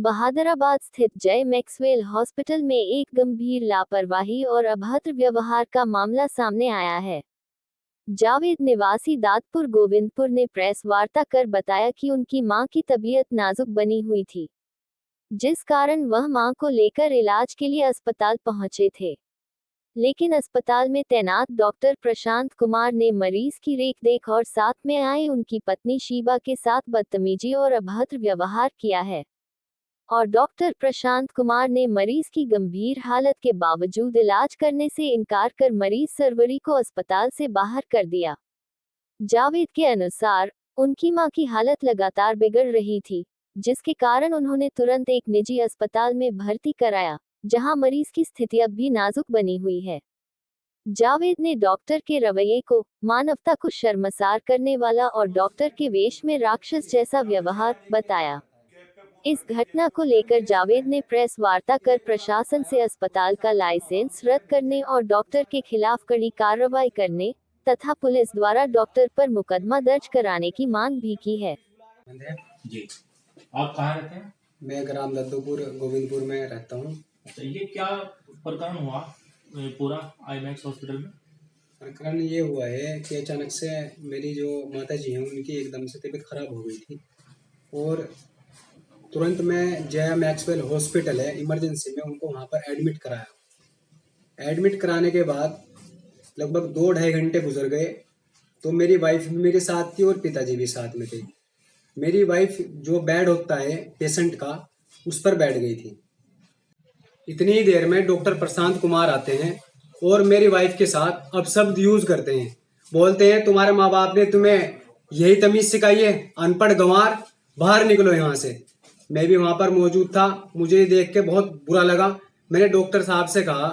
बहादुराबाद स्थित जय Maxwell hospital में एक गंभीर लापरवाही और अभद्र व्यवहार का मामला सामने आया है। जावेद निवासी दादपुर गोविंदपुर ने प्रेस वार्ता कर बताया कि उनकी मां की तबीयत नाजुक बनी हुई थी, जिस कारण वह मां को लेकर इलाज के लिए अस्पताल पहुंचे थे। लेकिन अस्पताल में तैनात डॉक्टर प्रशांत कुमार ने मरीज की रेख-देख और साथ में आए उनकी पत्नी शीबा के साथ बदतमीजी और अभद्र व्यवहार किया है। और डॉक्टर प्रशांत कुमार ने मरीज की गंभीर हालत के बावजूद इलाज करने से इनकार कर मरीज सरवरी को अस्पताल से बाहर कर दिया। जावेद के अनुसार उनकी मां की हालत लगातार बिगड़ रही थी, जिसके कारण उन्होंने तुरंत एक निजी अस्पताल में भर्ती कराया, जहां मरीज की स्थिति अब भी नाजुक बनी हुई है। जावेद ने डॉक्टर के रवैये को मानवता को शर्मसार करने वाला और डॉक्टर के वेश में राक्षस जैसा व्यवहार बताया। इस घटना को लेकर जावेद ने प्रेस वार्ता कर प्रशासन से अस्पताल का लाइसेंस रद्द करने और डॉक्टर के खिलाफ कड़ी कार्रवाई करने तथा पुलिस द्वारा डॉक्टर पर मुकदमा दर्ज कराने की मांग भी की है। जी, आप कहाँ रहते हैं? मैं ग्राम दद्दूपुर गोविंदपुर में रहता हूँ। अच्छा, ये क्या प्रकरण हुआ पूरा आईमैक्स हॉस्पिटल में? प्रकरण ये हुआ है कि अचानक से मेरी जो माता जी हैं उनकी एकदम से तबीयत खराब हो गई थी और तुरंत मैं जय मैक्सवेल हॉस्पिटल है इमरजेंसी में उनको वहाँ पर एडमिट कराया। एडमिट कराने के बाद लगभग 2-2.5 घंटे गुजर गए तो मेरी वाइफ भी मेरे साथ थी और पिताजी भी साथ में थे। मेरी वाइफ जो बेड होता है पेशेंट का उस पर बैठ गई थी। इतनी ही देर में डॉक्टर प्रशांत कुमार आते हैं और मेरी वाइफ के साथ अपशब्द यूज करते हैं। बोलते हैं तुम्हारे माँ बाप ने तुम्हें यही तमीज सिखाई है, अनपढ़ गंवार, बाहर निकलो यहाँ से। मैं भी वहां पर मौजूद था, मुझे देख के बहुत बुरा लगा। मैंने डॉक्टर साहब से कहा,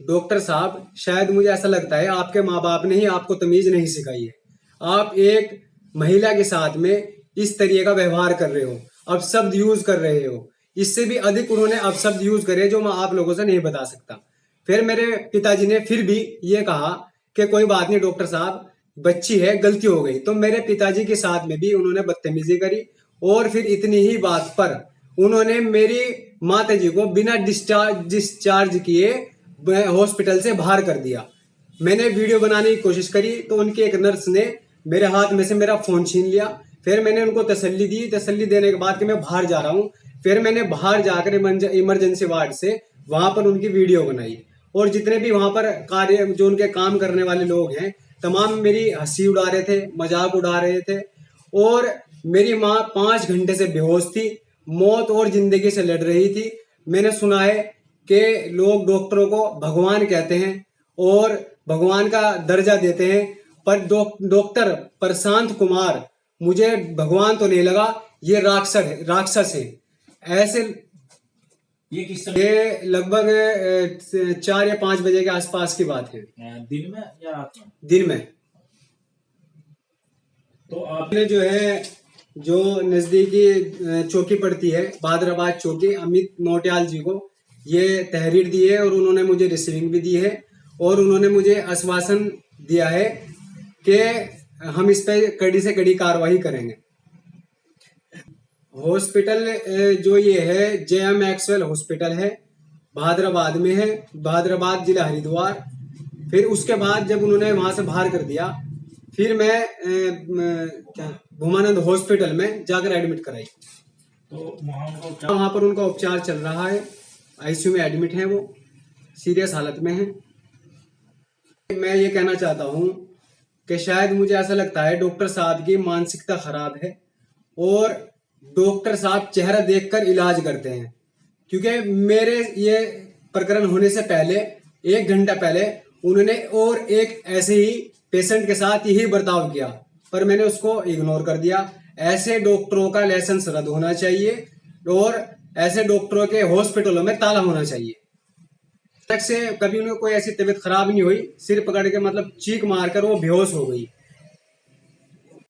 डॉक्टर साहब शायद मुझे ऐसा लगता है आपके माँ बाप ने ही आपको तमीज नहीं सिखाई है। आप एक महिला के साथ में इस तरीके का व्यवहार कर रहे हो, अपशब्द यूज कर रहे हो। इससे भी अधिक उन्होंने अपशब्द यूज करे जो मैं आप लोगों से नहीं बता सकता। फिर मेरे पिताजी ने फिर भी ये कहा कि कोई बात नहीं डॉक्टर साहब, बच्ची है, गलती हो गई। तो मेरे पिताजी के साथ में भी उन्होंने बदतमीजी करी और फिर इतनी ही बात पर उन्होंने मेरी माता जी को बिना डिस्चार्ज किए हॉस्पिटल से बाहर कर दिया। मैंने वीडियो बनाने की कोशिश करी तो उनकी एक नर्स ने मेरे हाथ में से मेरा फोन छीन लिया। फिर मैंने उनको तसल्ली दी, तसल्ली देने के बाद कि मैं बाहर जा रहा हूँ। फिर मैंने बाहर जाकर इमरजेंसी वार्ड से वहां पर उनकी वीडियो बनाई और जितने भी वहां पर कार्य जो उनके काम करने वाले लोग हैं तमाम मेरी हंसी उड़ा रहे थे, मजाक उड़ा रहे थे। और मेरी माँ 5 घंटे से बेहोश थी, मौत और जिंदगी से लड़ रही थी। मैंने सुना है कि लोग डॉक्टरों को भगवान कहते हैं और भगवान का दर्जा देते हैं, पर डॉक्टर प्रशांत कुमार मुझे भगवान तो नहीं लगा, ये राक्षस है। ऐसे ये किस समय? ये लगभग 4 या 5 बजे के आसपास की बात है। दिन में या रात में? दिन में। तो आपने जो है जो नजदीकी चौकी पड़ती है बहादुराबाद चौकी, अमित नौटियाल जी को ये तहरीर दी है और उन्होंने मुझे रिसीविंग भी दी है और उन्होंने मुझे आश्वासन दिया है कि हम इस पे कड़ी से कड़ी कार्रवाई करेंगे। हॉस्पिटल जो ये है जय मैक्सवेल हॉस्पिटल है, बहादुराबाद में है, बहादुराबाद जिला हरिद्वार। फिर उसके बाद जब उन्होंने वहां से बाहर कर दिया फिर मैं भूमानंद हॉस्पिटल में जाकर एडमिट कराई। तो वहां पर उनका उपचार चल रहा है, आईसीयू में एडमिट है, वो सीरियस हालत में है। मैं ये कहना चाहता हूँ कि शायद मुझे ऐसा लगता है डॉक्टर साहब की मानसिकता खराब है और डॉक्टर साहब चेहरा देखकर इलाज करते हैं। क्योंकि मेरे ये प्रकरण होने से पहले 1 घंटा पहले उन्होंने और एक ऐसे ही पेशेंट के साथ यही बर्ताव किया, पर मैंने उसको इग्नोर कर दिया। ऐसे डॉक्टरों का लाइसेंस रद्द होना चाहिए और ऐसे डॉक्टरों के हॉस्पिटलों में ताला होना चाहिए। से कभी उन्हें कोई ऐसी तबीयत खराब नहीं हुई, सिर पकड़ के मतलब चीख मारकर वो बेहोश हो गई।